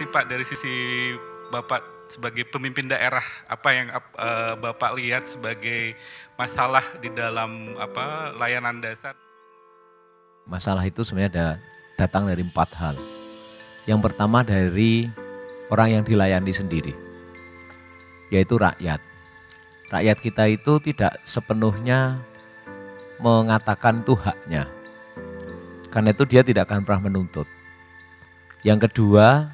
nih Pak, dari sisi Bapak sebagai pemimpin daerah, apa yang Bapak lihat sebagai masalah di dalam layanan dasar? Masalah itu sebenarnya datang dari 4 hal. Yang pertama dari orang yang dilayani sendiri, yaitu rakyat. Rakyat kita itu tidak sepenuhnya mengatakan itu haknya, karena itu dia tidak akan pernah menuntut. Yang kedua,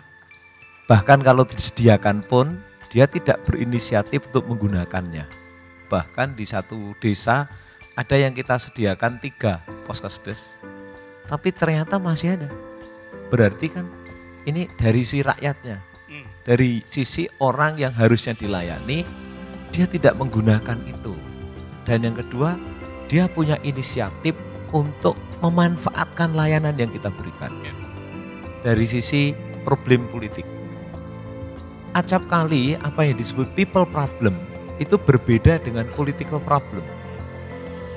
bahkan kalau disediakan pun dia tidak berinisiatif untuk menggunakannya. Bahkan di satu desa ada yang kita sediakan 3 poskesdes, tapi ternyata masih ada. Berarti kan ini dari si rakyatnya, dari sisi orang yang harusnya dilayani, dia tidak menggunakan itu. Dan yang kedua, dia punya inisiatif untuk memanfaatkan layanan yang kita berikan. Dari sisi problem politik, acap kali apa yang disebut people problem itu berbeda dengan political problem.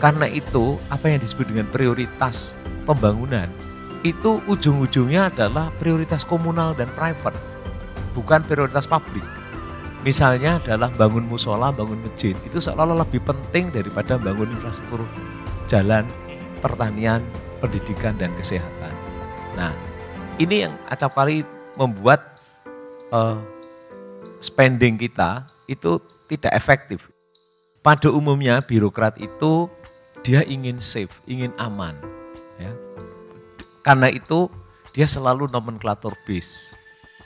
Karena itu apa yang disebut dengan prioritas pembangunan itu ujung-ujungnya adalah prioritas komunal dan private, bukan prioritas publik. Misalnya adalah bangun musola, bangun masjid, itu seolah-olah lebih penting daripada bangun infrastruktur jalan, pertanian, pendidikan, dan kesehatan. Nah, ini yang acap kali membuat spending kita itu tidak efektif. Pada umumnya birokrat itu dia ingin safe, ingin aman. Ya. Karena itu dia selalu nomenklatur base.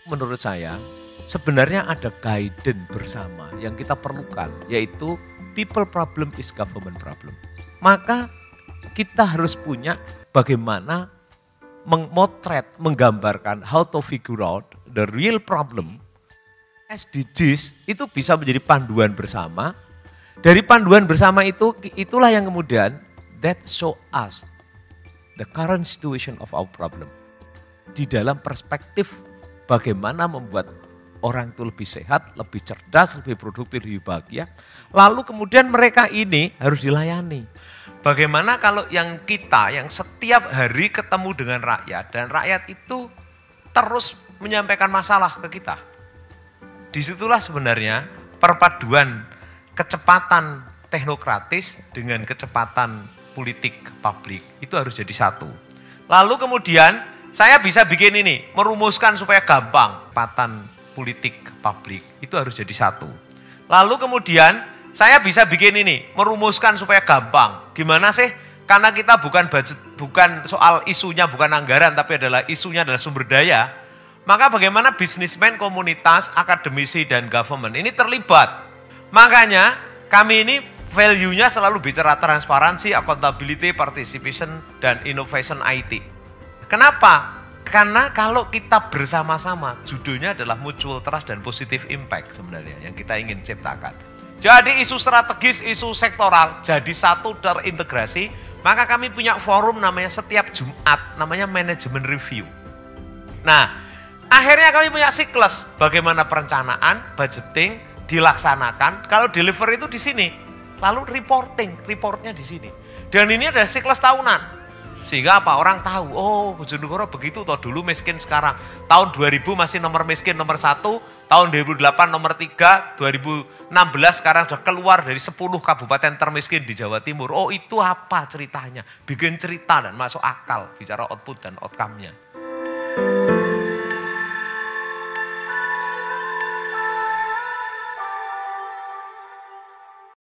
Menurut saya sebenarnya ada guidance bersama yang kita perlukan, yaitu people problem is government problem. Maka kita harus punya bagaimana memotret, menggambarkan how to figure out the real problem. SDGs itu bisa menjadi panduan bersama. Dari panduan bersama itu, itulah yang kemudian that show us the current situation of our problem. Di dalam perspektif bagaimana membuat orang itu lebih sehat, lebih cerdas, lebih produktif, lebih bahagia. Lalu kemudian mereka ini harus dilayani. Bagaimana kalau yang kita, yang setiap hari ketemu dengan rakyat, dan rakyat itu terus menyampaikan masalah ke kita. Disitulah sebenarnya perpaduan kecepatan teknokratis dengan kecepatan politik publik itu harus jadi satu. Lalu kemudian saya bisa bikin ini, merumuskan supaya gampang, kecepatan politik publik itu harus jadi satu. Lalu kemudian saya bisa bikin ini, merumuskan supaya gampang. Gimana sih? Karena kita bukan budget, bukan soal isunya, bukan anggaran, tapi isunya adalah sumber daya. Maka bagaimana bisnismen, komunitas, akademisi, dan government ini terlibat. Makanya kami ini value-nya selalu bicara transparansi, accountability, participation, dan innovation IT. Kenapa? Karena kalau kita bersama-sama, judulnya adalah mutual trust dan positive impact sebenarnya yang kita ingin ciptakan. Jadi isu strategis, isu sektoral jadi satu terintegrasi, maka kami punya forum namanya setiap Jumat, namanya manajemen review. Nah, akhirnya kami punya siklus, bagaimana perencanaan, budgeting, dilaksanakan, kalau deliver itu di sini, lalu reportnya di sini. Dan ini adalah siklus tahunan. Sehingga apa? Orang tahu, oh Bojonegoro begitu, toh dulu miskin sekarang. Tahun 2000 masih nomor miskin nomor 1, tahun 2008 nomor 3, 2016 sekarang sudah keluar dari 10 kabupaten termiskin di Jawa Timur. Oh itu apa ceritanya? Bikin cerita dan masuk akal bicara output dan outcome-nya.